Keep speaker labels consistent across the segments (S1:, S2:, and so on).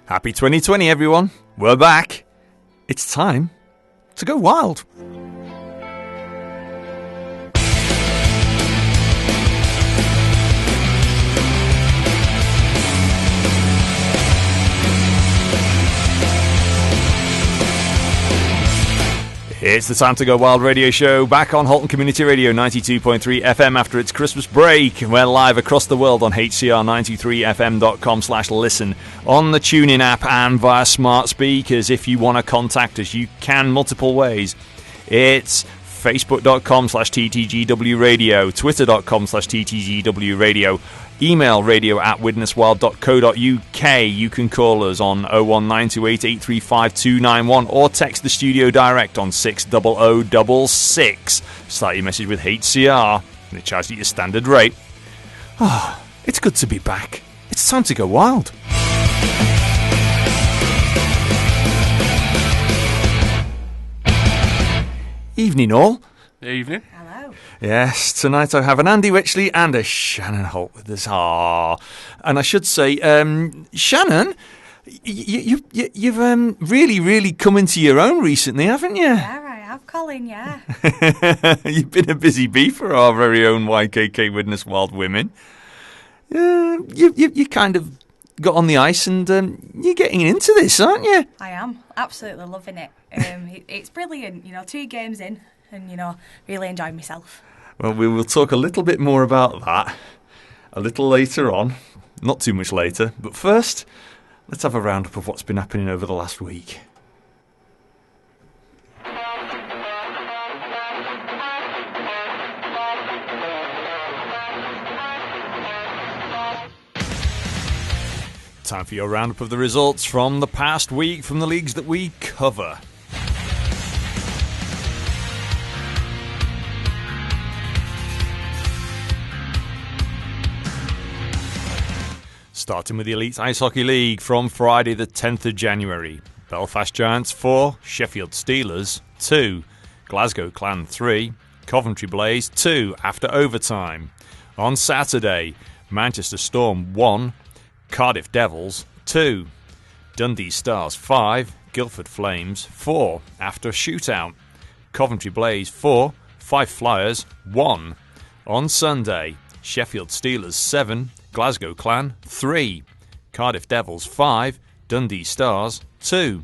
S1: Happy 2020, everyone. We're back. It's time to go wild. It's the Time to Go Wild radio show, back on Halton Community Radio 92.3 FM after its Christmas break. We're live across the world on hcr923fm.com/listen, on the TuneIn app and via smart speakers. If you want to contact us, you can multiple ways. It's facebook.com/TTGW radio, twitter.com/TTGW radio, email radio@widneswild.co.uk. You can call us on 01928 835 291 or text the studio direct on 60066. Start your message with HCR and it charges you your standard rate. Oh, it's good to be back. It's time to go wild. Evening all.
S2: Evening.
S3: Hello.
S1: Yes, tonight I have an Andy Witchley and a Shannon Holt with us. And I should say, Shannon, you've really come into your own recently, haven't you?
S3: Yeah, I have, Colin, yeah.
S1: You've been a busy bee for our very own YKK Widnes Wild Women. You kind of got on the ice and you're getting into this, aren't you?
S3: I am. Absolutely loving it. It's brilliant, 2 games in and, really enjoying myself.
S1: Well, we will talk a little bit more about that a little later on. Not too much later. But first, let's have a roundup of what's been happening over the last week. Time for your roundup of the results from the past week from the leagues that we cover. Starting with the Elite Ice Hockey League from Friday the 10th of January. Belfast Giants 4, Sheffield Steelers 2, Glasgow Clan 3, Coventry Blaze 2 after overtime. On Saturday, Manchester Storm 1, Cardiff Devils 2, Dundee Stars 5, Guildford Flames 4 after a shootout. Coventry Blaze 4, Fife Flyers 1. On Sunday, Sheffield Steelers 7, Glasgow Clan 3, Cardiff Devils 5, Dundee Stars 2,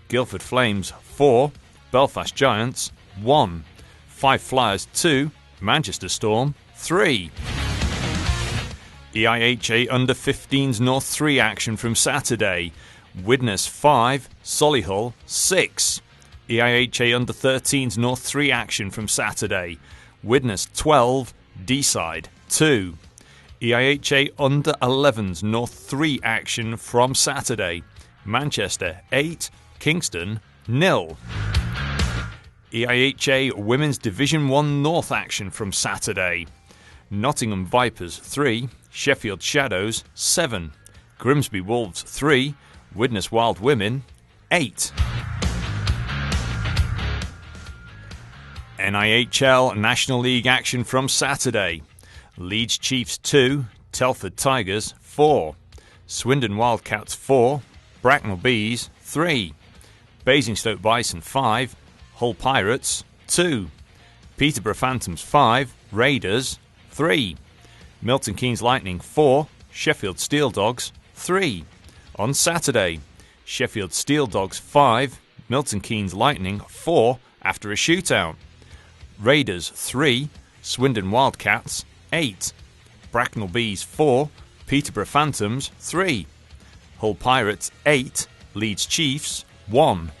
S1: Guildford Flames 4, Belfast Giants 1, Fife Flyers 2, Manchester Storm 3. EIHA Under-15s North 3 action from Saturday. Widnes 5, Solihull 6. EIHA Under-13s North 3 action from Saturday. Widnes 12, Deeside 2. EIHA Under-11s North 3 action from Saturday. Manchester 8, Kingston 0. EIHA Women's Division 1 North action from Saturday. Nottingham Vipers 3, Sheffield Shadows 7. Grimsby Wolves 3, Widnes Wild Women 8. NIHL National League action from Saturday. Leeds Chiefs 2, Telford Tigers 4, Swindon Wildcats 4, Bracknell Bees 3, Basingstoke Bison 5, Hull Pirates 2, Peterborough Phantoms 5, Raiders 3, Milton Keynes Lightning 4, Sheffield Steel Dogs 3. On Saturday, Sheffield Steel Dogs 5, Milton Keynes Lightning 4 after a shootout. Raiders 3, Swindon Wildcats 8, Bracknell Bees 4, Peterborough Phantoms 3, Hull Pirates 8, Leeds Chiefs 1,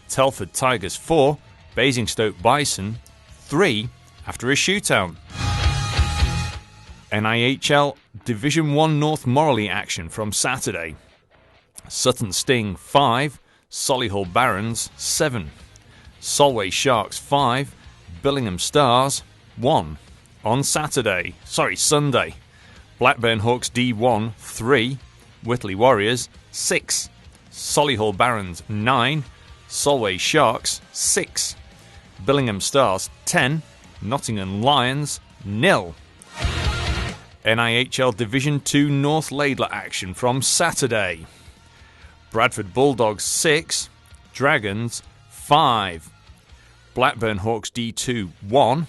S1: Telford Tigers 4, Basingstoke Bison 3 after a shootout. NIHL Division 1 North Morley action from Saturday. Sutton Sting 5, Solihull Barons 7, Solway Sharks 5, Billingham Stars 1. On Sunday, Blackburn Hawks D1 3, Whitley Warriors 6, Solihull Barons 9, Solway Sharks 6, Billingham Stars 10, Nottingham Lions 0. NIHL Division 2 North Laidler action from Saturday. Bradford Bulldogs 6, Dragons 5. Blackburn Hawks D2 1,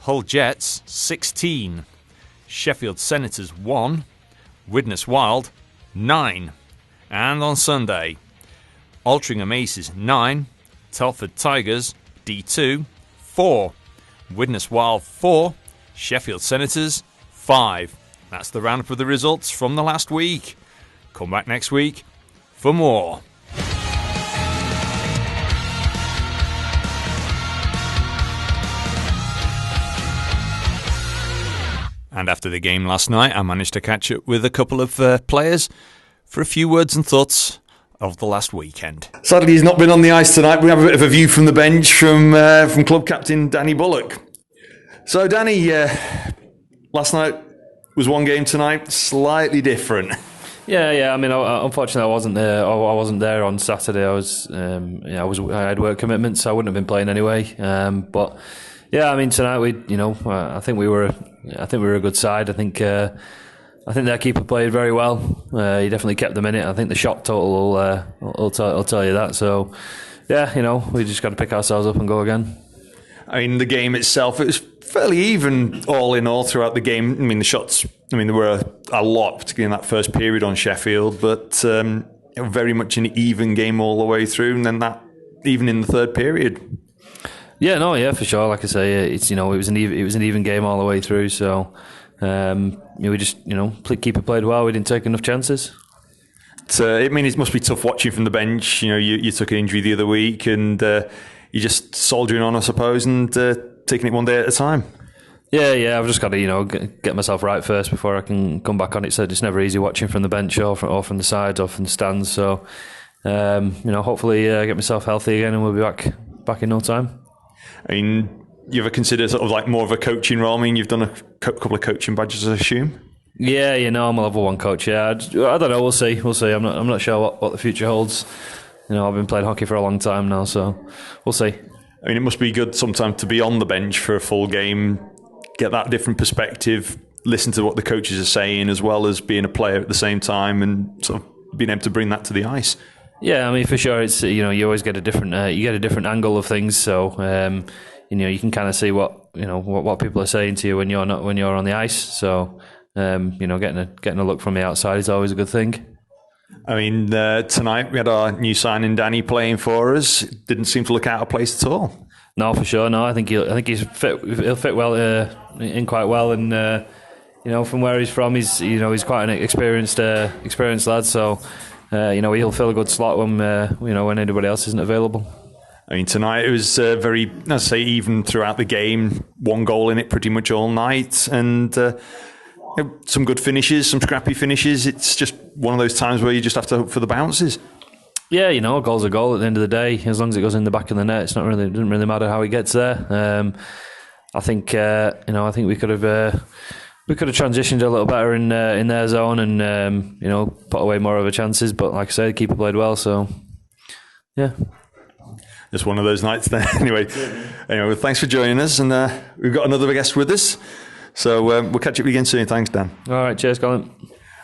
S1: Hull Jets 16. Sheffield Senators 1, Widnes Wild 9. And on Sunday, Altrincham Aces 9, Telford Tigers D2 4, Widnes Wild 4, Sheffield Senators 5. That's the roundup of the results from the last week. Come back next week for more. And after the game last night, I managed to catch up with a couple of players for a few words and thoughts of the last weekend.
S2: Sadly, he's not been on the ice tonight. We have a bit of a view from the bench from club captain Danny Bullock. So, Danny, last night was one game, tonight slightly different.
S4: Yeah. I mean, unfortunately, I wasn't there. I wasn't there on Saturday. I had work commitments, so I wouldn't have been playing anyway. But yeah, I mean, tonight I think we were a good side. I think their keeper played very well. He definitely kept them in it. I think the shot total will tell you that. So yeah, we just got to pick ourselves up and go again.
S2: I mean, the game itself, it was fairly even all in all throughout the game. I mean, the shots, there were a lot, particularly in that first period on Sheffield, but very much an even game all the way through, and then that even in the third period.
S4: Yeah, for sure. Like I say, it was an even game all the way through. So we just keeper played well. We didn't take enough chances.
S2: It must be tough watching from the bench. You took an injury the other week, and you're just soldiering on, I suppose, and taking it one day at a time.
S4: Yeah. I've just got to get myself right first before I can come back on it. So it's never easy watching from the bench or from the sides or from the stands. So hopefully get myself healthy again, and we'll be back in no time.
S2: I mean, you ever consider sort of like more of a coaching role? I mean, you've done a couple of coaching badges, I assume.
S4: Yeah, I'm a level 1 coach. Yeah, I don't know. We'll see. I'm not sure what the future holds. I've been playing hockey for a long time now, so we'll see.
S2: I mean, it must be good sometimes to be on the bench for a full game, get that different perspective, listen to what the coaches are saying, as well as being a player at the same time, and sort of being able to bring that to the ice. Yeah,
S4: I mean, for sure, it's you always get a different angle of things. So you can kind of see what people are saying to you when you're on the ice. So getting a look from the outside is always a good thing.
S2: I mean, tonight we had our new signing Danny playing for us. Didn't seem to look out of place at all.
S4: No, for sure. No, I think he'll fit well in quite well, and from where he's from, he's quite an experienced lad. So he'll fill a good slot when anybody else isn't available.
S2: I mean, tonight it was very, I'd say, even throughout the game. One goal in it pretty much all night, and some good finishes, some scrappy finishes. It's just one of those times where you just have to hope for the bounces.
S4: Yeah, a goal's a goal at the end of the day. As long as it goes in the back of the net, it doesn't really matter how he gets there. I think we could have transitioned a little better in their zone and put away more of the chances. But like I said, the keeper played well. So yeah,
S2: just one of those nights then. Anyway, thanks for joining us, and we've got another guest with us. So we'll catch up again soon. Thanks, Dan.
S4: All right, cheers, Colin.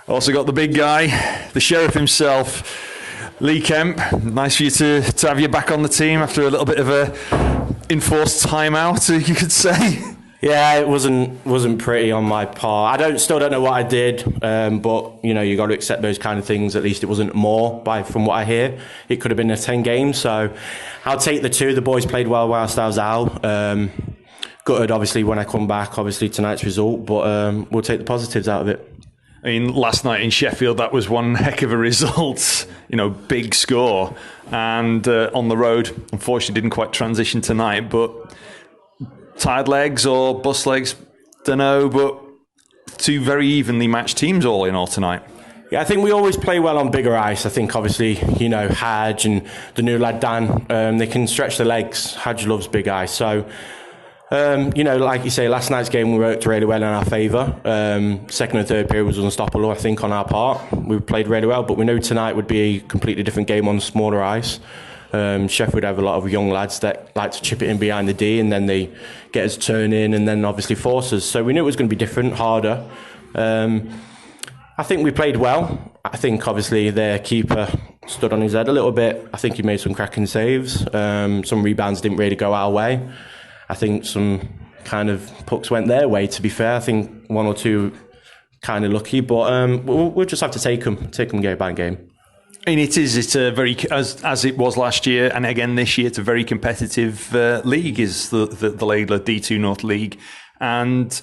S2: Also got the big guy, the sheriff himself, Lee Kemp. Nice for you to have you back on the team after a little bit of a enforced timeout, you could say.
S5: Yeah, it wasn't pretty on my part. I still don't know what I did, but you got to accept those kind of things. At least it wasn't more. From what I hear, it could have been a 10 games. So I'll take the 2. The boys played well whilst I was out. Gutted, obviously, when I come back. Obviously tonight's result, but we'll take the positives out of it.
S2: I mean, last night in Sheffield, that was one heck of a result. Big score, and on the road, unfortunately, didn't quite transition tonight. But tired legs or bus legs, don't know. But 2 very evenly matched teams all in all tonight.
S5: Yeah, I think we always play well on bigger ice. I think, obviously, Hadj and the new lad Dan, they can stretch the legs. Hadj loves big ice, so. Like you say, last night's game we worked really well in our favour. Second and third period was unstoppable, I think, on our part. We played really well, but we know tonight would be a completely different game on smaller ice. Sheffield have a lot of young lads that like to chip it in behind the D, and then they get us turning and then obviously force us. So we knew it was going to be different, harder. I think we played well. I think obviously their keeper stood on his head a little bit. I think he made some cracking saves. Some rebounds didn't really go our way. I think some kind of pucks went their way, to be fair. I think one or two kind of lucky, but we'll just have to take them game by game.
S2: And it's a very, as it was last year and again this year, it's a very competitive league, is the Laidler D2 North League. And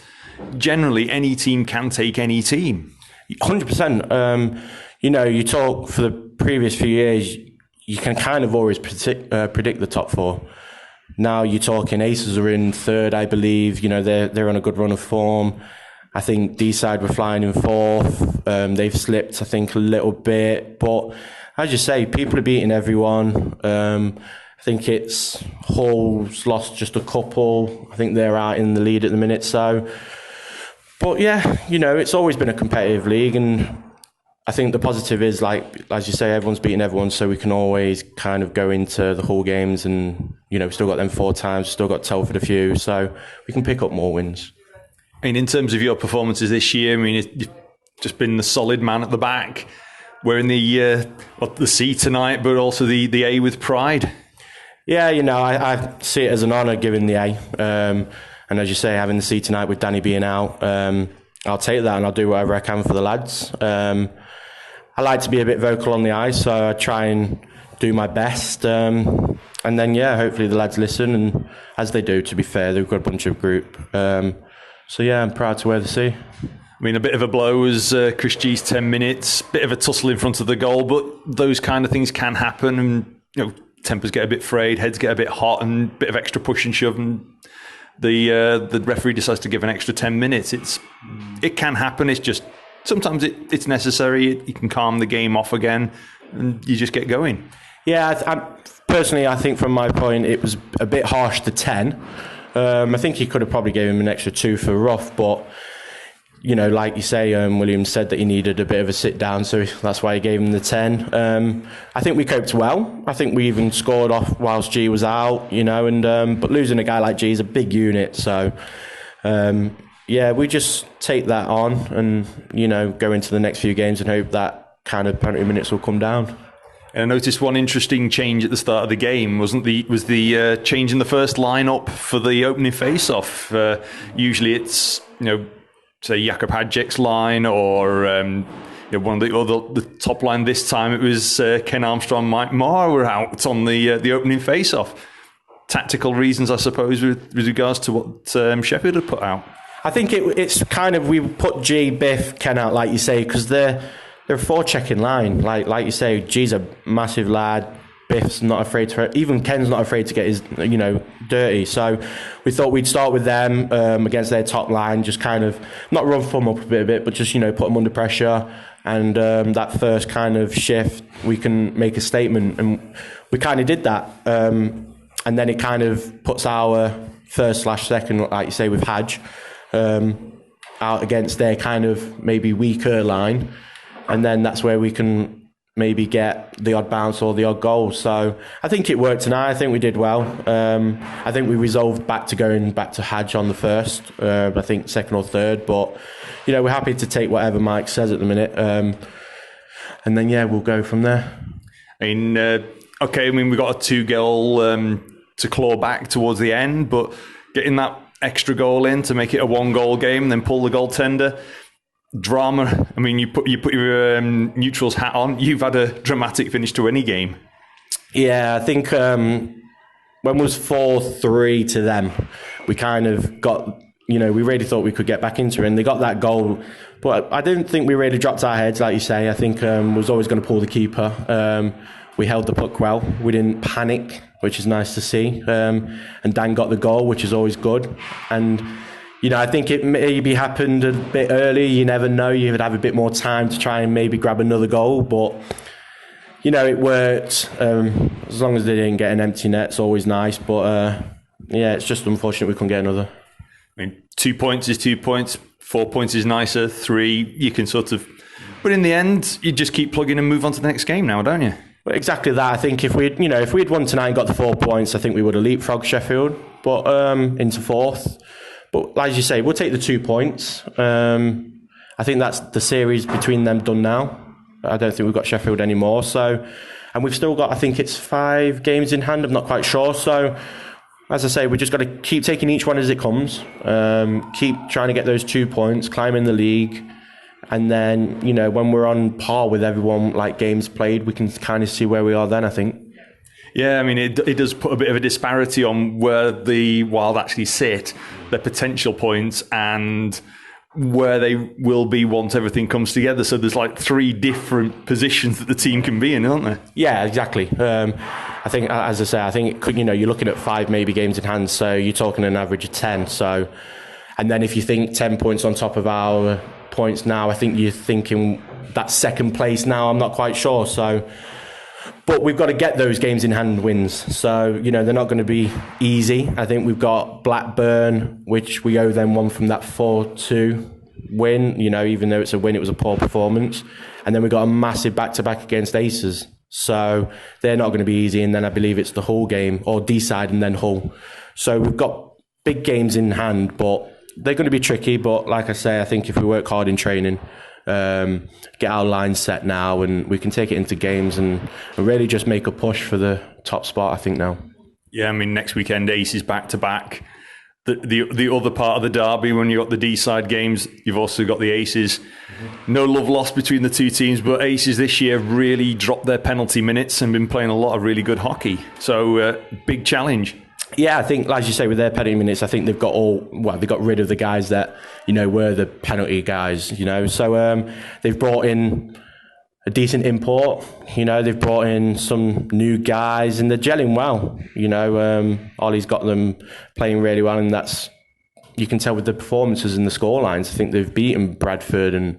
S2: generally, any team can take any team. 100%.
S5: You talk for the previous few years, you can kind of always predict the top four. Now you're talking Aces are in third, I believe. They're on a good run of form. I think D-side were flying in fourth. They've slipped, I think, a little bit. But as you say, people are beating everyone. I think it's Hull's lost just a couple. I think they're out in the lead at the minute. So, but yeah, it's always been a competitive league, and I think the positive is, like as you say, everyone's beating everyone, so we can always kind of go into the Hull games, and we've still got them 4 times, still got Telford a few, so we can pick up more wins.
S2: In terms of your performances this year, you've just been the solid man at the back. We're in the C tonight, but also the A with pride.
S5: Yeah, I see it as an honour giving the A. And as you say, having the C tonight with Danny being out, I'll take that and I'll do whatever I can for the lads. I like to be a bit vocal on the ice, so I try and do my best. And then, hopefully the lads listen, and as they do, to be fair, they've got a bunch of group. So yeah, I'm proud to wear the C.
S2: A bit of a blow was Chris G's 10 minutes, bit of a tussle in front of the goal, but those kind of things can happen, and tempers get a bit frayed, heads get a bit hot, and a bit of extra push and shove, and the referee decides to give an extra 10 minutes. It can happen. It's just sometimes it's necessary. You can calm the game off again, and you just get going.
S5: Yeah, personally, I think from my point, it was a bit harsh, the 10. I think he could have probably gave him an extra 2 for rough, but like you say, Williams said that he needed a bit of a sit down, so that's why he gave him the 10. I think we coped well. I think we even scored off whilst G was out, but losing a guy like G is a big unit, so we just take that on and go into the next few games and hope that kind of penalty minutes will come down.
S2: I noticed one interesting change at the start of the game was the change in the first lineup for the opening face-off. Usually it's say Jakob Hadjek's line, or one of the top line. This time it was Ken Armstrong, Mike Moore were out on the opening face-off. Tactical reasons, I suppose, with regards to what Sheffield had put out.
S5: I think it's kind of, we put G, Biff, Ken out, like you say, because they're a forechecking line. Like you say, G's a massive lad. Biff's not afraid to, even Ken's not afraid to get his, dirty. So we thought we'd start with them against their top line, just kind of not rough them up a bit, but just, put them under pressure. And that first kind of shift, we can make a statement. And we kind of did that. And then it kind of puts our first/second, like you say, with Hadj, out against their kind of maybe weaker line. And then that's where we can maybe get the odd bounce or the odd goal. So I think it worked tonight. I think we did well. I think we resolved going back to Hadj on the first, I think second or third. But, we're happy to take whatever Mike says at the minute. And then, we'll go from there.
S2: We got a 2-goal to claw back towards the end, but getting that extra goal in to make it a 1-goal game, then pull the goaltender. Drama. You put your neutrals hat on. You've had a dramatic finish to any game.
S5: Yeah, I think when it was 4-3 to them, we kind of got, we really thought we could get back into it, and they got that goal. But I didn't think we really dropped our heads, like you say. I think we was always going to pull the keeper. We held the puck well. We didn't panic, which is nice to see. And Dan got the goal, which is always good. And I think it maybe happened a bit early. You never know. You would have a bit more time to try and maybe grab another goal. But, it worked. As long as they didn't get an empty net, it's always nice. But, it's just unfortunate we couldn't get another.
S2: 2 points is 2 points. 4 points is nicer. 3, you can sort of... But in the end, you just keep plugging and move on to the next game now, don't you?
S5: Well, exactly that. I think if we'd won tonight and got the 4 points, I think we would have leapfrogged Sheffield. But into fourth... But as you say, we'll take the 2 points. I think that's the series between them done now. I don't think we've got Sheffield anymore. So, and we've still got, I think it's 5 games in hand. I'm not quite sure. So, as I say, we just got to keep taking each one as it comes. Keep trying to get those 2 points, climb in the league. And then, when we're on par with everyone, like games played, we can kind of see where we are then, I think.
S2: Yeah, I mean, it does put a bit of a disparity on where the Wild actually sit, their potential points, and where they will be once everything comes together. So there's like 3 different positions that the team can be in, aren't there?
S5: Yeah, exactly. I think, as I say, I think it could, you're looking at 5 maybe games in hand, so you're talking an average of 10. So, and then if you think 10 points on top of our points now, I think you're thinking that second place now. I'm not quite sure. So. But we've got to get those games in hand wins. So, they're not going to be easy. I think we've got Blackburn, which we owe them one from that 4-2 win. Even though it's a win, it was a poor performance. And then we've got a massive back-to-back against Aces. So they're not going to be easy. And then I believe it's the Hull game, or D-side and then Hull. So we've got big games in hand, but they're going to be tricky. But like I say, I think if we work hard in training, get our line set now, and we can take it into games and really just make a push for the top spot, I think, now.
S2: Yeah, I mean, next weekend, Aces back-to-back. The other part of the derby, when you've got the D-side games, you've also got the Aces. No love lost between the two teams, but Aces this year really dropped their penalty minutes and been playing a lot of really good hockey. So, big challenge.
S5: Yeah, I think, as you say, with their penalty minutes, I think they've got they got rid of the guys that, were the penalty guys, So they've brought in a decent import, they've brought in some new guys and they're gelling well, Ollie's got them playing really well, and you can tell with the performances and the scorelines. I think they've beaten Bradford and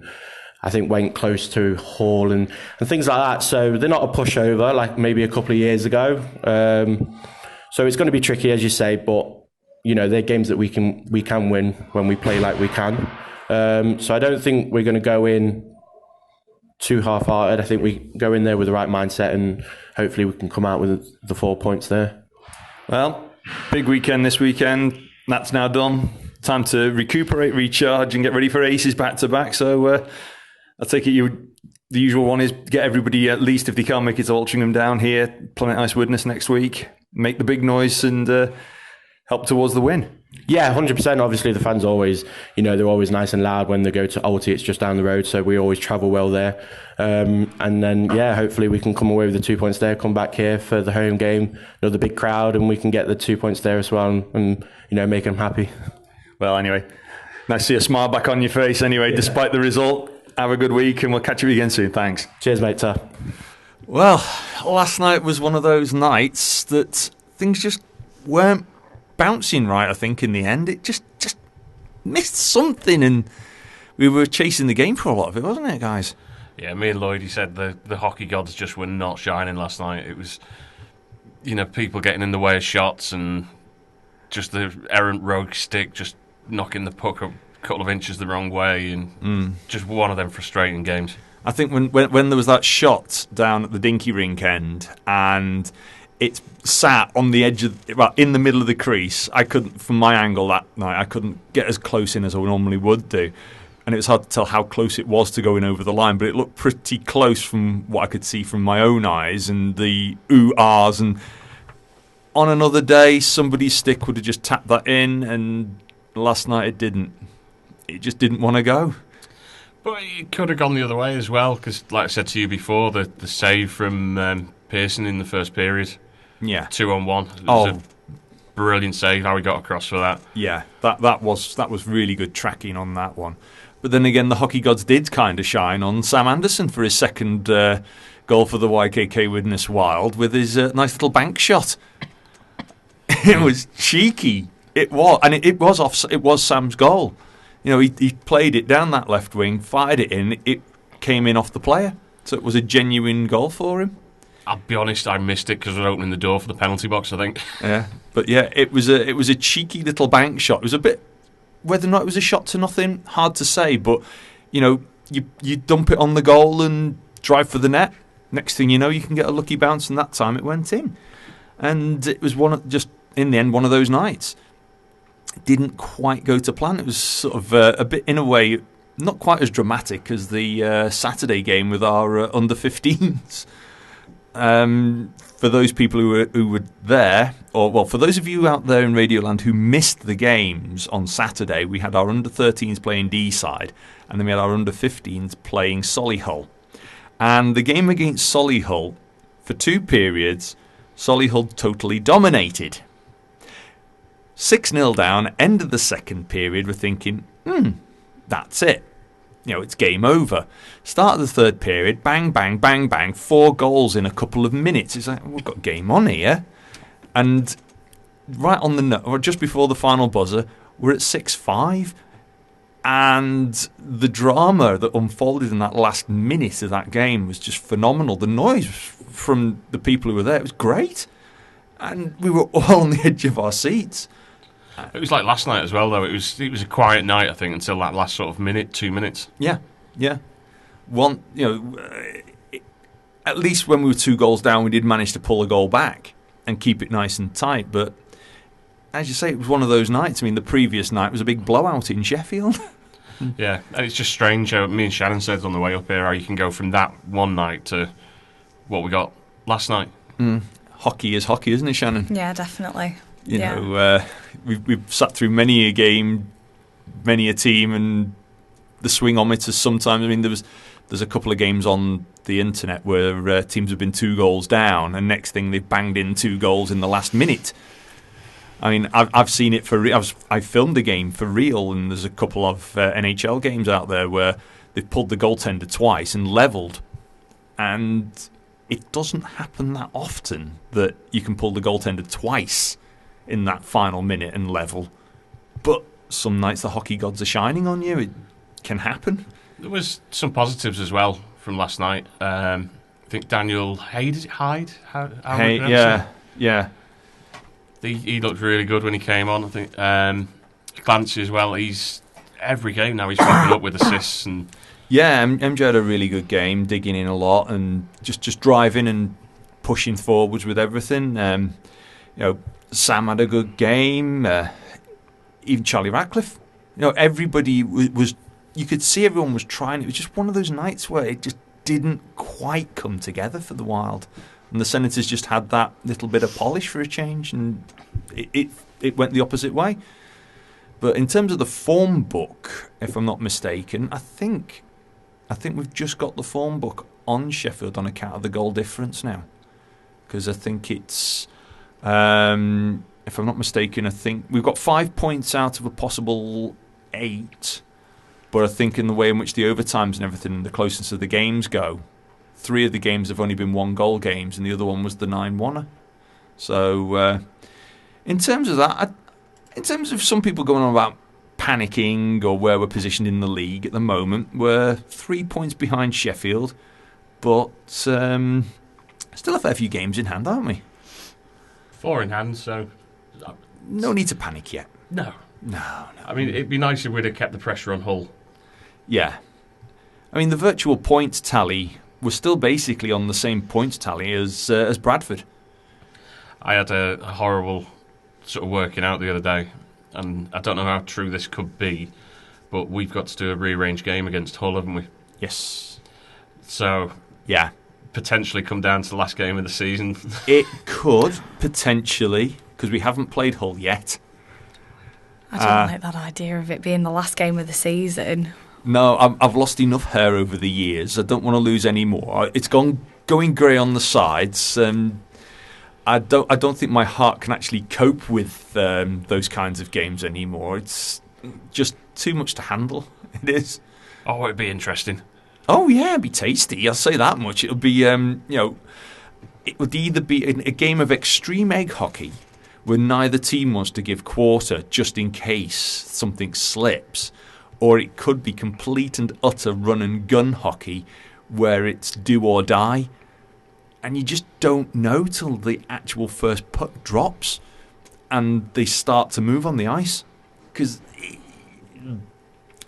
S5: I think went close to Hall and things like that. So they're not a pushover like maybe a couple of years ago. So it's going to be tricky, as you say, but they're games that we can win when we play like we can. So I don't think we're going to go in too half-hearted. I think we go in there with the right mindset, and hopefully we can come out with the 4 points there.
S2: Well, big weekend this weekend. That's now done. Time to recuperate, recharge, and get ready for Aces back-to-back. So I take it the usual one is get everybody, at least if they can't make it to Altrincham, down here, Planet Ice Widnes next week. Make the big noise and help towards the win.
S5: Yeah, 100%. Obviously, the fans always, they're always nice and loud when they go to Alty. It's just down the road, so we always travel well there. And then, hopefully we can come away with the 2 points there, come back here for the home game, another big crowd, and we can get the 2 points there as well and make them happy.
S2: Well, anyway, nice to see a smile back on your face anyway, despite the result. Have a good week, and we'll catch you again soon. Thanks.
S5: Cheers, mate. Ta.
S1: Well, last night was one of those nights that things just weren't bouncing right, I think, in the end. It just missed something, and we were chasing the game for a lot of it, wasn't it, guys?
S6: Yeah, me and Lloyd, he said the hockey gods just were not shining last night. It was, people getting in the way of shots and just the errant rogue stick just knocking the puck a couple of inches the wrong way, and just one of them frustrating games.
S1: I think when there was that shot down at the Dinky Rink end and it sat on the edge of, in the middle of the crease, I couldn't, from my angle that night, I couldn't get as close in as I normally would do. And it was hard to tell how close it was to going over the line, but it looked pretty close from what I could see from my own eyes and the ooh-ahs. And on another day, somebody's stick would have just tapped that in, and last night it didn't. It just didn't want to go.
S6: But it could have gone the other way as well, because, like I said to you before, the save from Pearson in the first period, 2-on-1, it was a brilliant save. How he got across for that.
S1: Yeah, that was really good tracking on that one. But then again, the hockey gods did kind of shine on Sam Anderson for his second goal for the YKK Widnes Wild with his nice little bank shot. It was cheeky. It was, and it was Sam's goal. He played it down that left wing, fired it in. It came in off the player, so it was a genuine goal for him.
S6: I'll be honest, I missed it because we're opening the door for the penalty box, I think.
S1: Yeah, but yeah, it was a cheeky little bank shot. It was a bit, whether or not it was a shot to nothing, hard to say. But you dump it on the goal and drive for the net. Next thing you know, you can get a lucky bounce, and that time it went in. And it was in the end one of those nights. Didn't quite go to plan. It was sort of a bit, in a way, not quite as dramatic as the Saturday game with our under-15s. For those people who were there, for those of you out there in Radioland who missed the games on Saturday, we had our under-13s playing D-side, and then we had our under-15s playing Solihull. And the game against Solihull, for 2 periods, Solihull totally dominated. 6-0 down, end of the second period, we're thinking, that's it. It's game over. Start of the third period, bang, bang, bang, bang, 4 goals in a couple of minutes. It's like, we've got game on here. And right on or just before the final buzzer, we're at 6-5. And the drama that unfolded in that last minute of that game was just phenomenal. The noise from the people who were there, it was great. And we were all on the edge of our seats.
S6: It was like last night as well, though. It was a quiet night, I think, until that last sort of 2 minutes.
S1: Yeah. One, at least when we were 2 goals down, we did manage to pull a goal back and keep it nice and tight. But as you say, it was one of those nights. I mean, the previous night was a big blowout in Sheffield.
S6: Yeah, and it's just strange how me and Shannon said on the way up here how you can go from that one night to what we got last night.
S1: Hockey is hockey, isn't it, Shannon?
S3: Yeah, definitely.
S1: You know, we've sat through many a game, many a team, and the swingometers sometimes. I mean, there's a couple of games on the internet where teams have been 2 goals down, and next thing they've banged in 2 goals in the last minute. I mean, I've seen it for real. I filmed a game for real, and there's a couple of NHL games out there where they've pulled the goaltender twice and levelled, and it doesn't happen that often that you can pull the goaltender twice in that final minute and level. But some nights the hockey gods are shining on you. It can happen.
S6: There was some positives as well from last night. I think Daniel Hyde, is it Hyde?
S1: Yeah.
S6: He looked really good when he came on. I think Clancy as well. He's every game now he's popping up with assists and.
S1: Yeah, MJ had a really good game, digging in a lot and just driving and pushing forwards with everything. Sam had a good game. Even Charlie Ratcliffe. Everybody was. You could see everyone was trying. It was just one of those nights where it just didn't quite come together for the Wild, and the Senators just had that little bit of polish for a change, and it went the opposite way. But in terms of the form book, if I'm not mistaken, I think we've just got the form book on Sheffield on account of the goal difference now, because I think it's. If I'm not mistaken, I think we've got 5 points out of a possible 8. But I think in the way in which the overtimes and everything, the closeness of the games go, 3 of the games have only been 1-goal games, and the other one was the 9-1er. So in terms of that, in terms of some people going on about panicking or where we're positioned in the league at the moment, we're 3 points behind Sheffield, but still a fair few games in hand, aren't we?
S6: 4 in hand, so
S1: no need to panic yet.
S6: No.
S1: I
S6: mean, it'd be nice if we'd have kept the pressure on Hull.
S1: Yeah. I mean, the virtual points tally was still basically on the same points tally as Bradford.
S6: I had a horrible sort of working out the other day, and I don't know how true this could be, but we've got to do a rearranged game against Hull, haven't we?
S1: Yes.
S6: So,
S1: yeah,
S6: potentially come down to the last game of the season.
S1: It could, potentially, because we haven't played Hull yet.
S3: I don't like that idea of it being the last game of the season.
S1: No, I've lost enough hair over the years. I don't want to lose any more. It's going grey on the sides. I don't think my heart can actually cope with those kinds of games anymore. It's just too much to handle. It is.
S6: Oh, it'd be interesting.
S1: Oh yeah, it'd be tasty. I'll say that much. It'll be it would either be a game of extreme egg hockey, where neither team wants to give quarter just in case something slips, or it could be complete and utter run and gun hockey, where it's do or die, and you just don't know till the actual first puck drops and they start to move on the ice. Because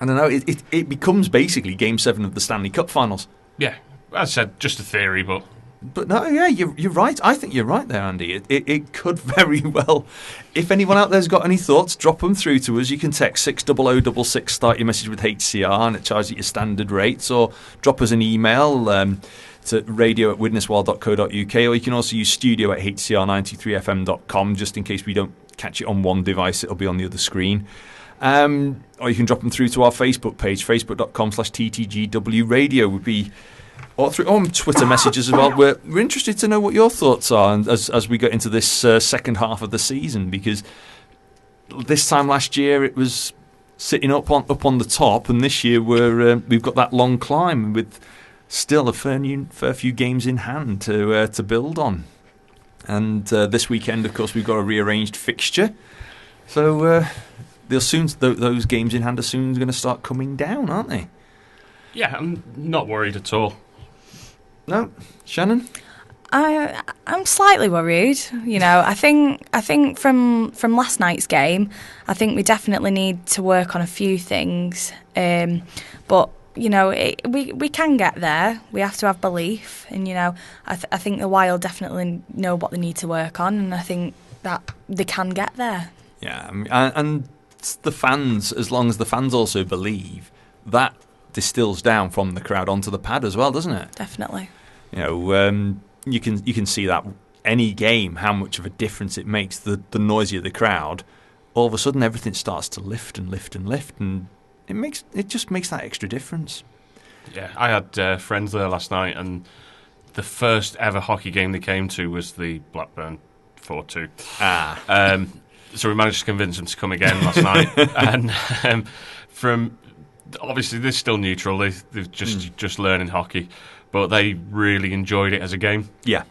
S1: I don't know, it becomes basically Game 7 of the Stanley Cup Finals.
S6: Yeah, as I said, just a theory, but
S1: But no, yeah, you're right. I think you're right there, Andy. It could very well. If anyone out there's got any thoughts, drop them through to us. You can text 60066, start your message with HCR, and it charges you your standard rates, or drop us an email to radio@widneswild.co.uk, or you can also use studio@hcr93fm.com, just in case we don't catch it on one device. It'll be on the other screen. Or you can drop them through to our Facebook page, facebook.com/TTGW radio would be, or through on Twitter messages as well. We're interested to know what your thoughts are as we get into this second half of the season, because this time last year it was sitting up on the top, and this year we've got that long climb with still a fair few games in hand to build on. And this weekend, of course, we've got a rearranged fixture, so those games in hand are soon going to start coming down, aren't they?
S6: Yeah, I'm not worried at all.
S1: No, Shannon?
S3: I'm slightly worried. I think from last night's game, I think we definitely need to work on a few things. But we can get there. We have to have belief, and I think the Wild definitely know what they need to work on, and I think that they can get there.
S1: Yeah, and the fans, as long as the fans also believe, that distills down from the crowd onto the pad as well, doesn't it?
S3: Definitely.
S1: You can see that any game, how much of a difference it makes. The noisier the crowd, all of a sudden everything starts to lift and lift and lift, and it just makes that extra difference.
S6: Yeah, I had friends there last night, and the first ever hockey game they came to was the Blackburn 4-2. So we managed to convince them to come again last night, and from obviously they're still neutral. They're just learning hockey, but they really enjoyed it as a game.
S1: Yeah.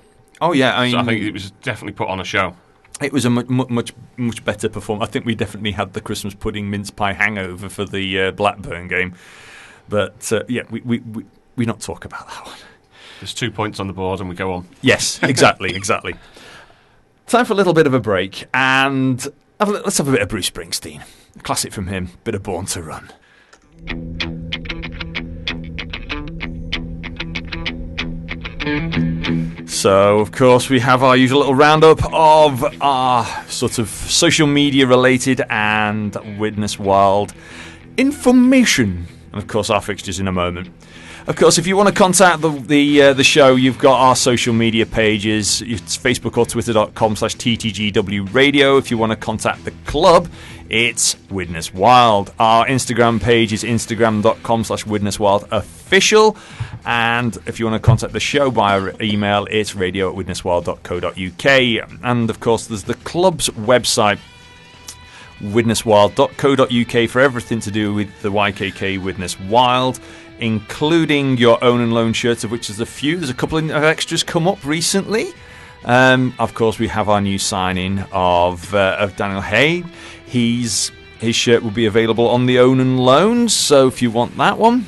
S1: Oh yeah.
S6: So I think it was definitely put on a show.
S1: It was a much better performance. I think we definitely had the Christmas pudding mince pie hangover for the Blackburn game, but we not talk about that one.
S6: There's 2 points on the board, and we go on.
S1: Yes, exactly. Time for a little bit of a break, and let's have a bit of Bruce Springsteen. A classic from him, bit of Born to Run. So, of course, we have our usual little roundup of our sort of social media related and Widnes Wild information. And, of course, our fixtures in a moment. Of course, if you want to contact the show, you've got our social media pages. It's Facebook or Twitter.com/TTGW Radio. If you want to contact the club, it's Widnes Wild. Our Instagram page is Instagram.com/Widnes Wild Official. And if you want to contact the show via email, it's radio@widneswild.co.uk. And, of course, there's the club's website, widneswild.co.uk, for everything to do with the YKK Widnes Wild, including your own and loan shirts, of which there's a few. There's a couple of extras come up recently. Of course, we have our new signing of Daniel Hay. His shirt will be available on the own and loans, so if you want that one,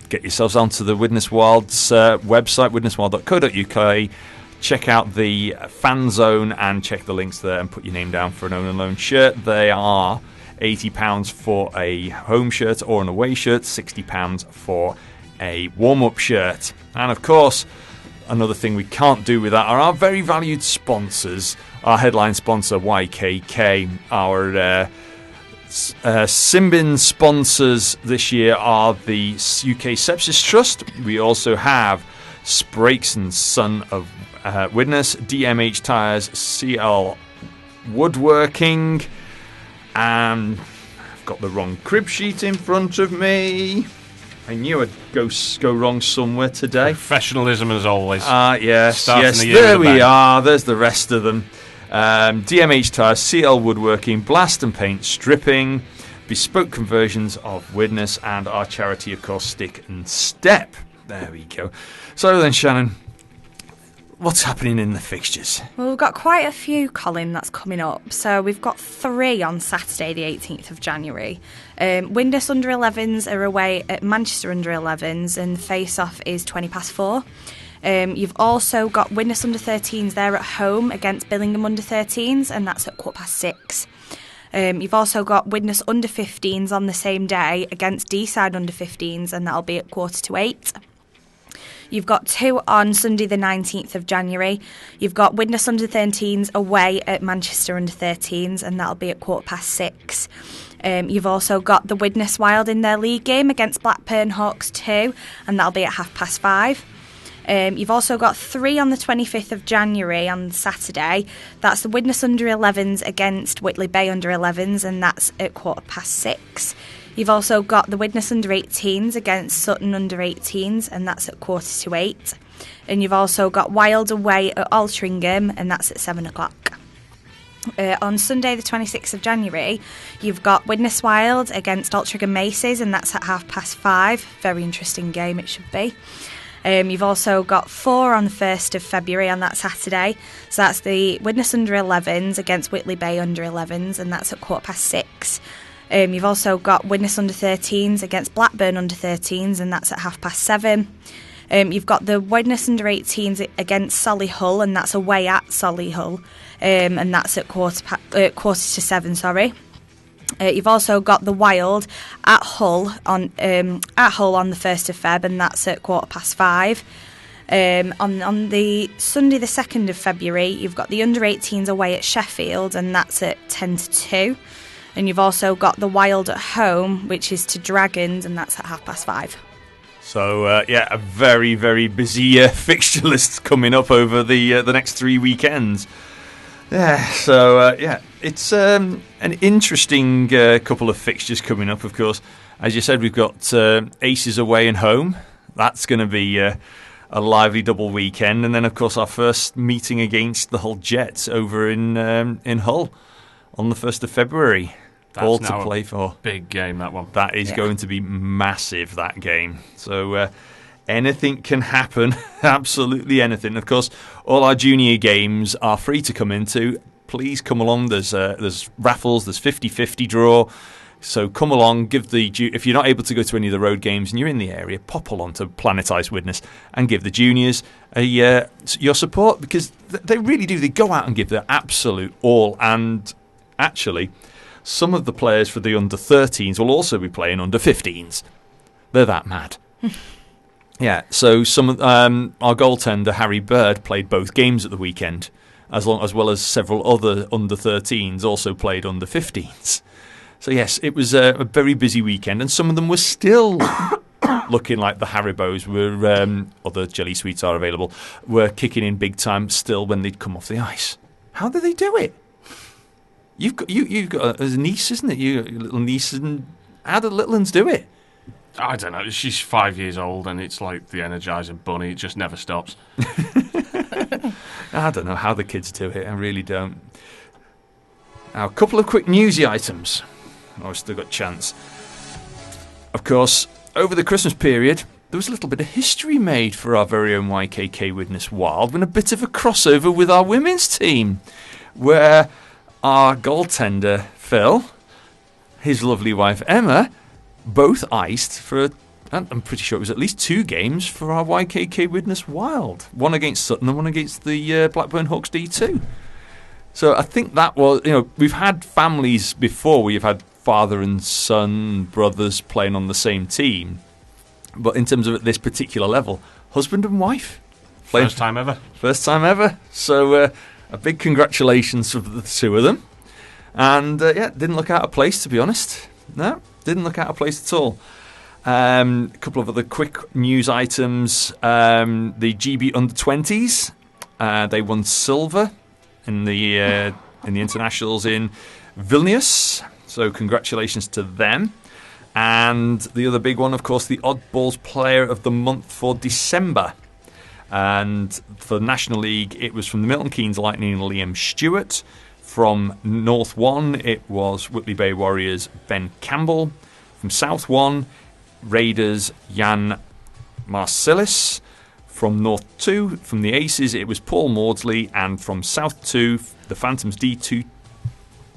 S1: get yourselves onto the Widnes Wild's website, widneswild.co.uk. Check out the fan zone and check the links there and put your name down for an own and loan shirt. They are £80 for a home shirt or an away shirt, £60 for a warm-up shirt. And of course, another thing we can't do without are our very valued sponsors. Our headline sponsor, YKK. Our Simbin sponsors this year are the UK Sepsis Trust. We also have Sprakes and Son of Widnes, DMH Tyres, CL Woodworking, and I've got the wrong crib sheet in front of me. I knew I'd go wrong somewhere today.
S6: Professionalism as always.
S1: Yes,
S6: The year
S1: there
S6: with a
S1: we
S6: bang.
S1: are. There's the rest of them. DMH Tyres, CL Woodworking, Blast and Paint Stripping, Bespoke Conversions of Widnes, and our charity, of course, Stick and Step. There we go. So then, Shannon, what's happening in the fixtures?
S3: Well, we've got quite a few, Colin, that's coming up. So we've got 3 on Saturday, the 18th of January. Widnes under-11s are away at Manchester under-11s, and the face-off is 4:20. You've also got Widnes under-13s there at home against Billingham under-13s, and that's at 6:15. You've also got Widnes under-15s on the same day against Deeside under-15s, and that'll be at 7:45. You've got 2 on Sunday the 19th of January. You've got Widnes under-13s away at Manchester under-13s, and that'll be at 6:15. You've also got the Widnes Wild in their league game against Blackburn Hawks 2, and that'll be at 5:30. You've also got 3 on the 25th of January on Saturday. That's the Widnes under-11s against Whitley Bay under-11s, and that's at 6:15. You've also got the Widnes under-18s against Sutton under-18s, and that's at 7:45. And you've also got Wild away at Altrincham, and that's at 7 o'clock. On Sunday the 26th of January, you've got Widnes Wild against Altrincham Maces, and that's at 5:30. Very interesting game it should be. You've also got 4 on the 1st of February on that Saturday. So that's the Widnes under-11s against Whitley Bay under-11s, and that's at 6:15. You've also got Widnes under-13s against Blackburn under-13s, and that's at 7:30. You've got the Widnes under-18s against Solihull, and that's away at Solihull, and that's at 7:15. Sorry. You've also got the Wild at Hull on the 1st of Feb, and that's at 5:15. On the Sunday the 2nd of February, you've got the under-18s away at Sheffield, and that's at 10:02. And you've also got the Wild at home, which is to Dragons, and that's at 5:30.
S1: So, a very, very busy fixture list coming up over the next 3 weekends. Yeah, so, it's an interesting couple of fixtures coming up, of course. As you said, we've got Aces away and home. That's going to be a lively double weekend. And then, of course, our first meeting against the Hull Jets over in Hull on the 1st of February.
S6: That's
S1: all to play for.
S6: Big game, that one.
S1: That is going to be massive, that game. So anything can happen, absolutely anything. Of course, all our junior games are free to come into. Please come along. There's raffles, there's 50-50 draw. So come along, if you're not able to go to any of the road games and you're in the area, pop along to Planet Ice Widnes and give the juniors your support, because they really do. They go out and give their absolute all. And actually, some of the players for the under-13s will also be playing under-15s. They're that mad. Yeah, so some our goaltender, Harry Bird, played both games at the weekend, as well as several other under-13s also played under-15s. So yes, it was a very busy weekend, and some of them were still looking like the Haribos were, other jelly sweets are available, were kicking in big time still when they'd come off the ice. How did they do it? You've got a niece, isn't it? Your little niece, and how do the little ones do it?
S6: I don't know. She's 5 years old, and it's like the Energizer Bunny. It just never stops.
S1: I don't know how the kids do it. I really don't. Now, a couple of quick newsy items. I've still got a chance. Of course, over the Christmas period, there was a little bit of history made for our very own YKK Widnes Wild, with a bit of a crossover with our women's team, where our goaltender, Phil, his lovely wife, Emma, both iced for, I'm pretty sure it was at least 2 games for our YKK Widnes Wild. One against Sutton and one against the Blackburn Hawks D2. So I think that was, we've had families before where you've had father and son, brothers playing on the same team. But in terms of at this particular level, husband and wife.
S6: First time ever.
S1: First time ever. So a big congratulations for the 2 of them. And didn't look out of place, to be honest. No, didn't look out of place at all. A couple of other quick news items. The GB Under-20s, they won silver in the internationals in Vilnius. So congratulations to them. And the other big one, of course, the Oddballs Player of the Month for December. And for the National League, it was from the Milton Keynes Lightning, Liam Stewart. From North 1, it was Whitley Bay Warriors, Ben Campbell. From South 1, Raiders, Jan Marcellus. From North 2, from the Aces, it was Paul Maudsley. And from South 2, the Phantoms D2,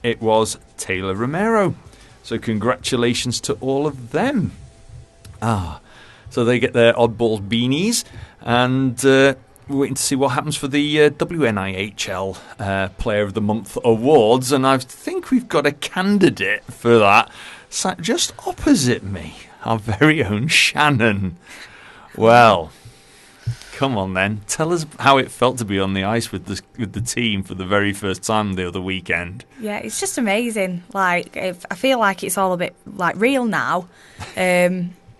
S1: it was Taylor Romero. So congratulations to all of them. So they get their Oddballs beanies. And we're waiting to see what happens for the WNIHL Player of the Month awards. And I think we've got a candidate for that sat just opposite me. Our very own Shannon. Well, Come on, then. Tell us how it felt to be on the ice with the team for the very first time the other weekend.
S3: Yeah, it's just amazing. Like, I feel like it's all a bit like real now.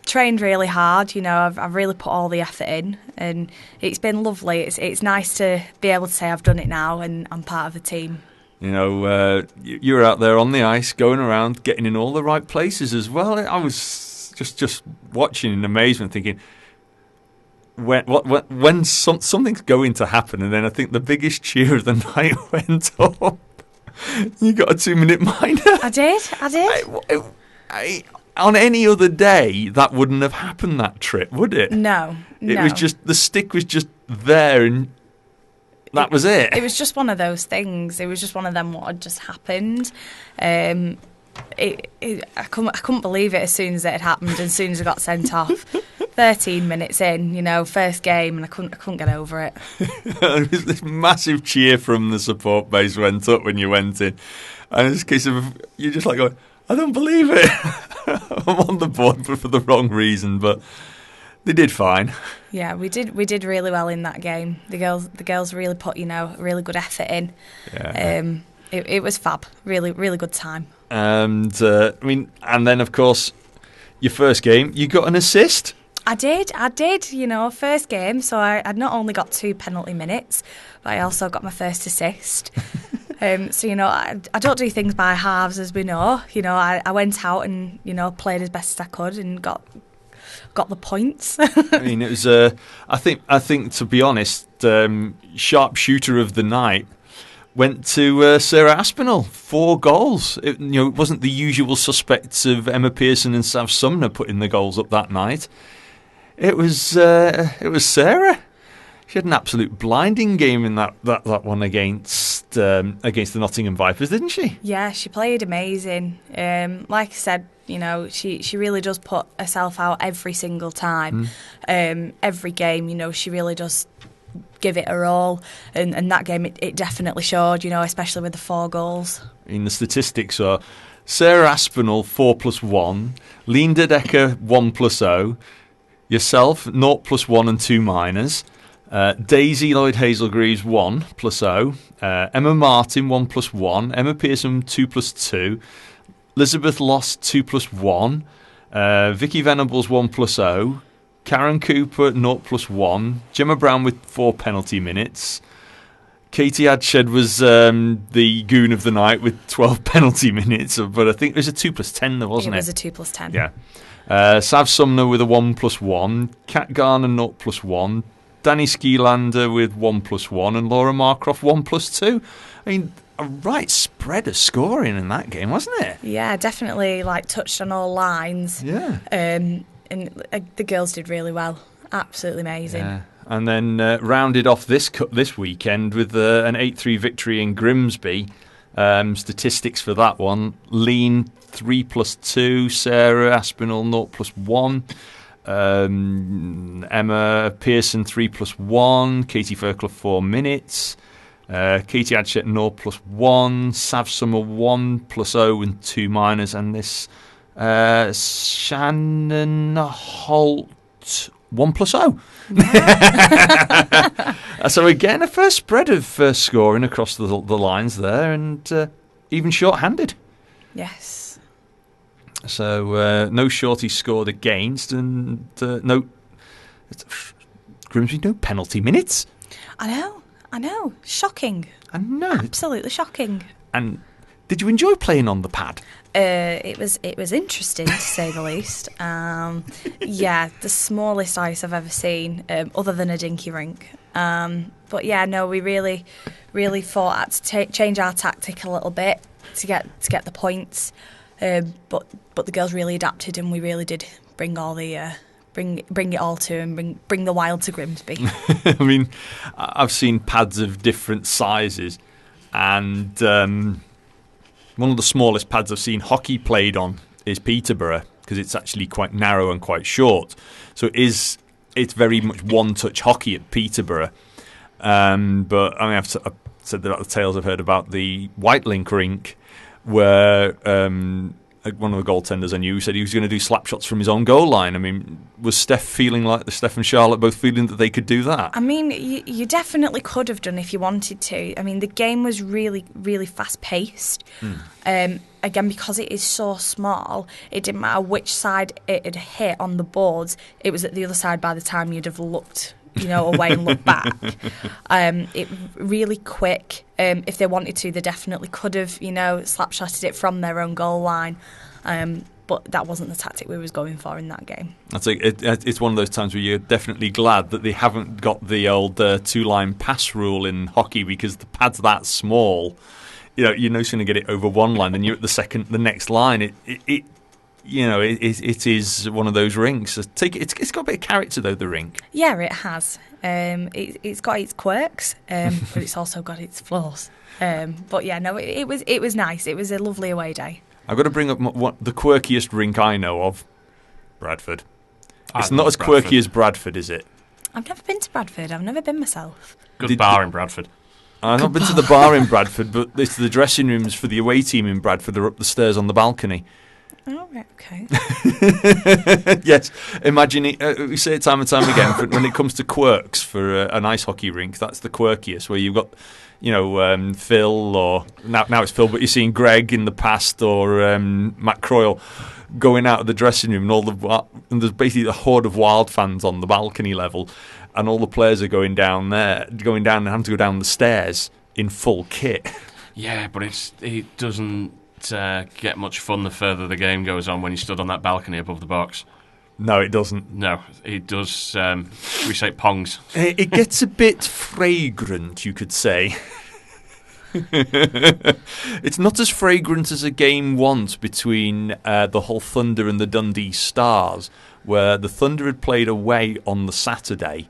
S3: Trained really hard, I've really put all the effort in, and it's been lovely. It's nice to be able to say I've done it now and I'm part of the team.
S1: You're out there on the ice, going around, getting in all the right places as well. I was just watching in amazement, thinking, when something's going to happen, and then I think the biggest cheer of the night went up. You got a 2-minute minor.
S3: I did.
S1: On any other day, that wouldn't have happened, that trip, would it?
S3: No.
S1: It was just, the stick was just there, and that was it.
S3: It was just one of those things. It was just one of them what had just happened. I couldn't believe it as soon as it had happened, and as soon as I got sent off. 13 minutes in, first game, and I couldn't get over it.
S1: This massive cheer from the support base went up when you went in, and it's a case of you're just like going, I don't believe it. I'm on the board, but for the wrong reason. But they did fine.
S3: Yeah, we did really well in that game. The girls really put really good effort in.
S1: Yeah.
S3: It was fab. Really good time.
S1: And and then of course, your first game, you got an assist.
S3: I did, first game, so I not only got 2 penalty minutes, but I also got my first assist. I don't do things by halves, as we know. I went out and, played as best as I could and got the points.
S1: It was, I think to be honest, sharpshooter of the night went to Sarah Aspinall. 4 goals. It wasn't the usual suspects of Emma Pearson and Sav Sumner putting the goals up that night. It was Sarah. She had an absolute blinding game in that one against the Nottingham Vipers, didn't she?
S3: Yeah, she played amazing. Like I said, she really does put herself out every single time. Every game, she really does give it her all. And that game, it definitely showed, especially with the 4 goals. The
S1: statistics are Sarah Aspinall 4+1, Linda Decker 1+0, yourself 0+1 and 2 minors. Daisy Lloyd Hazelgreaves 1+0, Emma Martin 1+1, Emma Pearson 2+2, Elizabeth Loss 2+1, Vicky Venables 1+0, Karen Cooper 0+1, Gemma Brown with 4 penalty minutes. Katie Adshed was the goon of the night with 12 penalty minutes, but I think it was a 2+10 there, wasn't it?
S3: It was a 2+10.
S1: Yeah. Sav Sumner with a 1+1, Kat Garner 0+1, Danny Skilander with 1+1, and Laura Marcroft 1+2. A right spread of scoring in that game, wasn't it?
S3: Yeah, definitely touched on all lines.
S1: Yeah.
S3: And the girls did really well. Absolutely amazing.
S1: Yeah. And then rounded off this weekend with an 8-3 victory in Grimsby. Statistics for that one: Lean 3+2, Sarah Aspinall 0+1, Emma Pearson 3+1, Katie Ferkler 4 minutes, Katie Adshet 0+1, Sav Summer 1+0 and 2 minors, and this Shannon Holt 1+0. So again, a first spread of scoring across the lines there, and even short-handed.
S3: Yes.
S1: So no shorties scored against, and no Grimsby, no penalty minutes.
S3: I know. Shocking.
S1: I know.
S3: Absolutely shocking.
S1: And did you enjoy playing on the pad?
S3: It was interesting, to say the least. Yeah, the smallest ice I've ever seen, other than a dinky rink. But yeah, no, we really thought to change our tactic a little bit to get the points. But the girls really adapted, and we really did bring all the bring it all to and bring the wild to Grimsby.
S1: I mean, I've seen pads of different sizes, and one of the smallest pads I've seen hockey played on is Peterborough, because it's actually quite narrow and quite short. So it's very much one-touch hockey at Peterborough. But I mean, I've said about the tales I've heard about the Whitelink rink, where one of the goaltenders I knew, said he was going to do slap shots from his own goal line. I mean, was Steph and Charlotte both feeling that they could do that?
S3: I mean, you definitely could have done if you wanted to. I mean, the game was really, really fast-paced. Again, because it is so small, it didn't matter which side it had hit on the boards. It was at the other side by the time you'd have looked away and looked back. It really quick. If they wanted to, they definitely could have, slap-shotted it from their own goal line. But that wasn't the tactic we was going for in that game.
S1: It's one of those times where you're definitely glad that they haven't got the old two-line pass rule in hockey, because the pad's that small. You're no sooner get it over one line than you're at the next line. It is one of those rinks. It's got a bit of character though, the rink.
S3: Yeah, it has. It's got its quirks, but it's also got its flaws. But yeah, no, it was nice. It was a lovely away day.
S1: I've got to bring up the quirkiest rink I know of, Bradford. It's not as quirky as Bradford, is it?
S3: I've never been to Bradford. I've never been myself.
S6: Good bar in Bradford.
S1: I've not been to the bar in Bradford, but it's the dressing rooms for the away team in Bradford are up the stairs on the balcony.
S3: Oh, right, okay.
S1: Yes, imagine it. We say it time and time again. When it comes to quirks for an ice hockey rink, that's the quirkiest. Where you've got, Phil, or now it's Phil, but you're seeing Greg in the past, or Matt Croyle going out of the dressing room, and there's basically a horde of Wild fans on the balcony level, and all the players are going down and having to go down the stairs in full kit.
S6: Yeah, but it doesn't get much fun the further the game goes on when you stood on that balcony above the box.
S1: No, it doesn't.
S6: No, it does. We say pongs.
S1: It gets a bit fragrant, you could say. It's not as fragrant as a game once between the Hull Thunder and the Dundee Stars, where the Thunder had played away on the Saturday,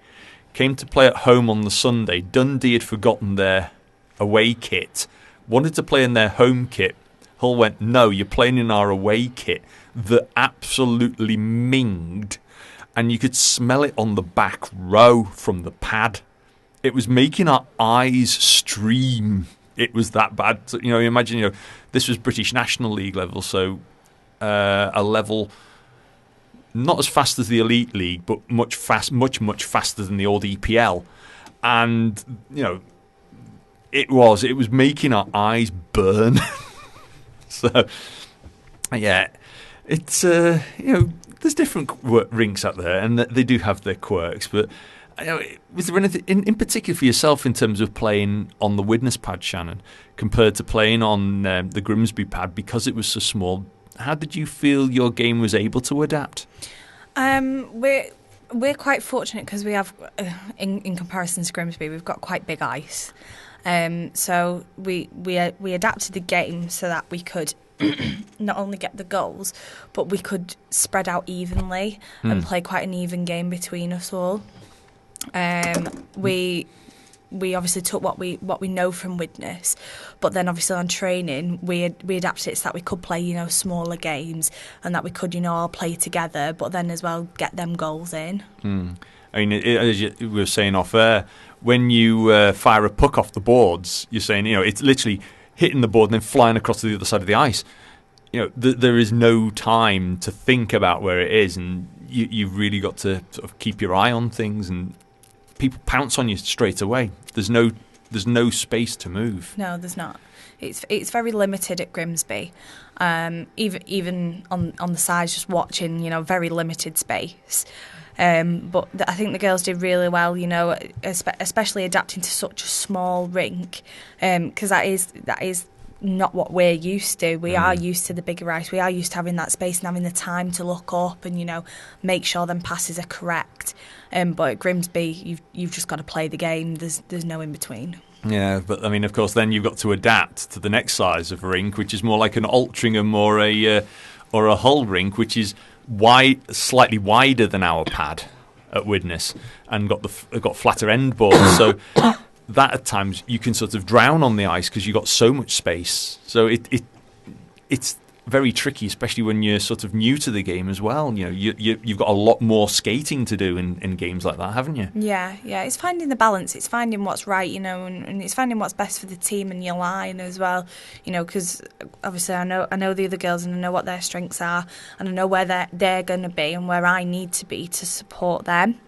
S1: came to play at home on the Sunday. Dundee had forgotten their away kit, wanted to play in their home kit. Hull went, no, you're playing in our away kit. That absolutely minged, and you could smell it on the back row from the pad. It was making our eyes stream. It was that bad. So, imagine, this was British National League level, so a level not as fast as the Elite League, but much faster than the old EPL. And, it was making our eyes burn. So, yeah, it's, there's different rinks out there, and they do have their quirks, but was there anything in particular for yourself in terms of playing on the Widnes pad, Shannon, compared to playing on the Grimsby pad, because it was so small? How did you feel your game was able to adapt?
S3: We're quite fortunate because we have, in comparison to Grimsby, we've got quite big ice. So we adapted the game so that we could not only get the goals, but we could spread out evenly and play quite an even game between us all. We obviously took what we know from Widnes, but then obviously on training we adapted it so that we could play smaller games, and that we could all play together, but then as well get them goals in.
S1: I mean, as we were saying off air, when you fire a puck off the boards, you're saying it's literally hitting the board and then flying across to the other side of the ice. There is no time to think about where it is, and you've really got to sort of keep your eye on things, and people pounce on you straight away. There's no space to move.
S3: No, there's not. It's very limited at Grimsby. Even on the sides, just watching, very limited space. But I think the girls did really well, especially adapting to such a small rink, because that is not what we're used to. We are used to the bigger ice. We are used to having that space and having the time to look up and make sure them passes are correct. But at Grimsby, you've just got to play the game. There's no in between.
S1: Yeah, but I mean, of course, then you've got to adapt to the next size of rink, which is more like an Altrincham or a Hull rink, which is slightly wider than our pad at Widnes, and got flatter end boards. So that at times you can sort of drown on the ice because you've got so much space. So it's very tricky, especially when you're sort of new to the game as well. You've got a lot more skating to do in games like that, haven't you?
S3: Yeah. It's finding the balance. It's finding what's right, and it's finding what's best for the team and your line as well. Because obviously I know the other girls and I know what their strengths are and I know where they're going to be and where I need to be to support them.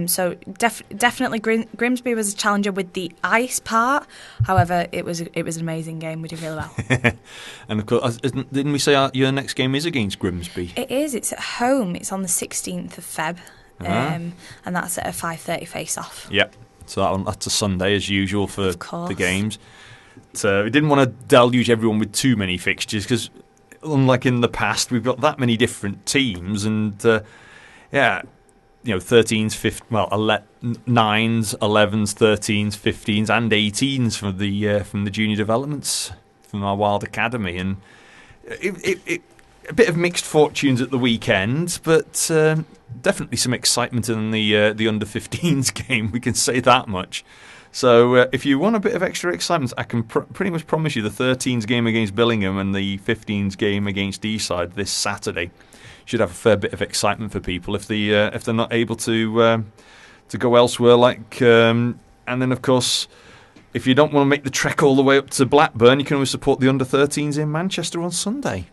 S3: So definitely Grimsby was a challenger with the ice part. However, it was an amazing game. We did really well.
S1: And of course, didn't we say your next game is against Grimsby?
S3: It is. It's at home. It's on the 16th of Feb, and that's at a 5:30 face-off.
S1: Yep. So that's a Sunday as usual for the games. So we didn't want to deluge everyone with too many fixtures because, unlike in the past, we've got that many different teams and 13s, 9s, 11s, 13s, 15s, and 18s from the junior developments from our Wild Academy, and a bit of mixed fortunes at the weekend, but definitely some excitement in the under 15s game. We can say that much. So if you want a bit of extra excitement, I can pretty much promise you the 13s game against Billingham and the 15s game against Deeside this Saturday should have a fair bit of excitement for people if they're not able to go elsewhere. And then of course, if you don't want to make the trek all the way up to Blackburn, you can always support the under 13s in Manchester on Sunday.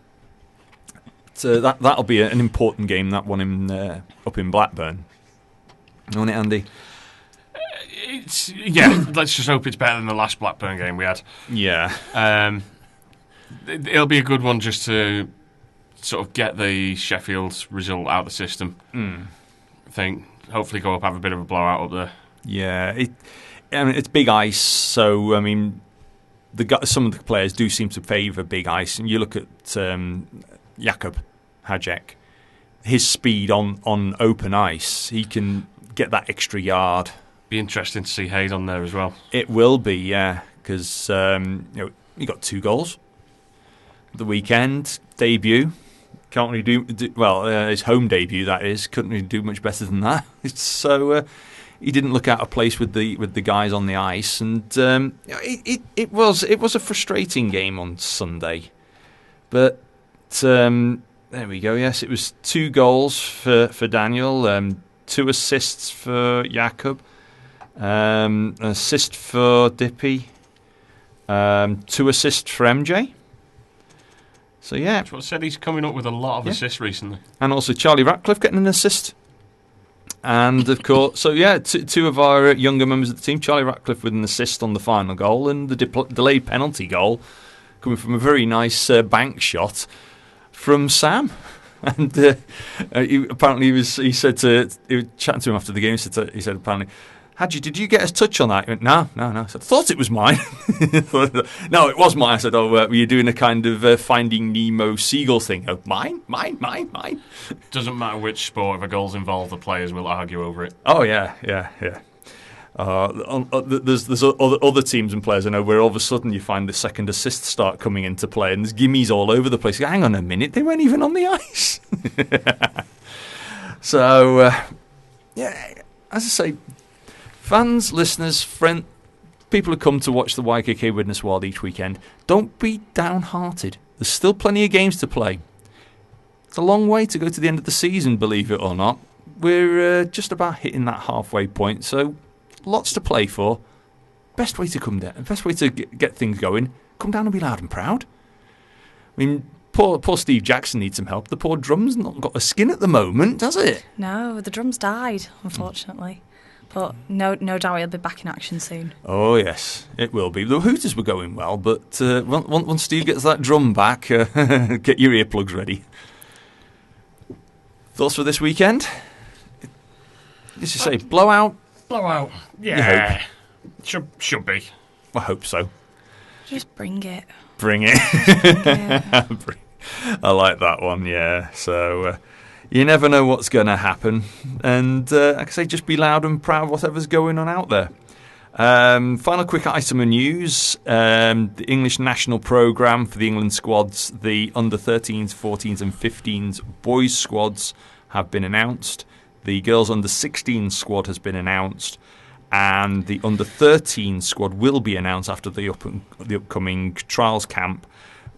S1: So that'll be an important game. That one up in Blackburn, won't it, Andy?
S6: Let's just hope it's better than the last Blackburn game we had.
S1: Yeah.
S6: It'll be a good one just to sort of get the Sheffield result out of the system. I think hopefully go up, have a bit of a blowout up there.
S1: Yeah, it's big ice, so I mean, some of the players do seem to favour big ice. And you look at Jakob Hajek, his speed on open ice, he can get that extra yard.
S6: Be interesting to see Hayes on there as well.
S1: It will be, yeah, because he got 2 goals the weekend debut. Can't really do well. His home debut, that is, couldn't really do much better than that. So he didn't look out of place with the guys on the ice, and it was a frustrating game on Sunday. But there we go. Yes, it was 2 goals for Daniel, 2 assists for Jakob, an assist for Dippy, 2 assists for MJ. So yeah,
S6: that's what I said. He's coming up with a lot of assists recently,
S1: and also Charlie Ratcliffe getting an assist. And of course, so yeah, 2 of our younger members of the team, Charlie Ratcliffe with an assist on the final goal, and the delayed penalty goal coming from a very nice bank shot from Sam. And he said he was chatting to him after the game. He said apparently, Hadji, did you get a touch on that? He went, no. I said, I thought it was mine. No, it was mine. I said, were you doing a kind of Finding Nemo seagull thing? Oh, mine.
S6: Doesn't matter which sport, if a goal's involved, the players will argue over it.
S1: Oh, yeah. There's other teams and players I know where all of a sudden you find the second assist start coming into play and there's gimmies all over the place. Hang on a minute, they weren't even on the ice. So, as I say, fans, listeners, people who come to watch the YKK Widnes Wild each weekend, don't be downhearted. There's still plenty of games to play. It's a long way to go to the end of the season, believe it or not. We're just about hitting that halfway point, so lots to play for. Best way to get things going, come down and be loud and proud. I mean, poor Steve Jackson needs some help. The poor drum's not got a skin at the moment, has it?
S3: No, the drums died, unfortunately. But no doubt he'll be back in action soon.
S1: Oh, yes, it will be. The Hooters were going well, but once Steve gets that drum back, get your earplugs ready. Thoughts for this weekend? As you say, blowout?
S6: Blowout, yeah. Should be.
S1: I hope so.
S3: Just bring it.
S1: Bring it. I like that one, yeah. So you never know what's going to happen. And like I say, just be loud and proud whatever's going on out there. Final quick item of news. The English national programme for the England squads, the under 13s, 14s and 15s boys squads have been announced. The girls under 16 squad has been announced. And the under 13 squad will be announced after the upcoming trials camp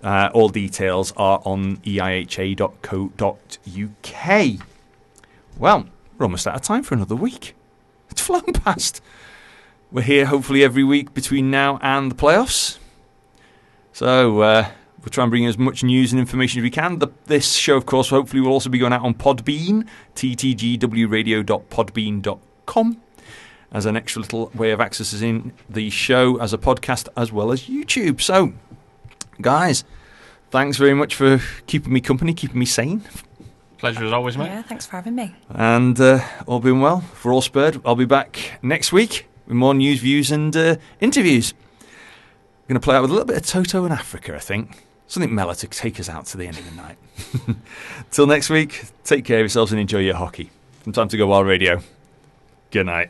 S1: All details are on eiha.co.uk. Well, we're almost out of time for another week. It's flown past. We're here hopefully every week between now and the playoffs. So we'll try and bring you as much news and information as we can. This show, of course, hopefully will also be going out on Podbean, ttgwradio.podbean.com, as an extra little way of accessing the show as a podcast as well as YouTube. So, guys, thanks very much for keeping me company, keeping me sane.
S6: Pleasure as always, mate.
S3: Yeah, thanks for having me.
S1: And all being well, if we're all spurred, I'll be back next week with more news, views and interviews. We're going to play out with a little bit of Toto in Africa, I think. Something mellow to take us out to the end of the night. Till next week, take care of yourselves and enjoy your hockey. From Time to Go Wild Radio, good night.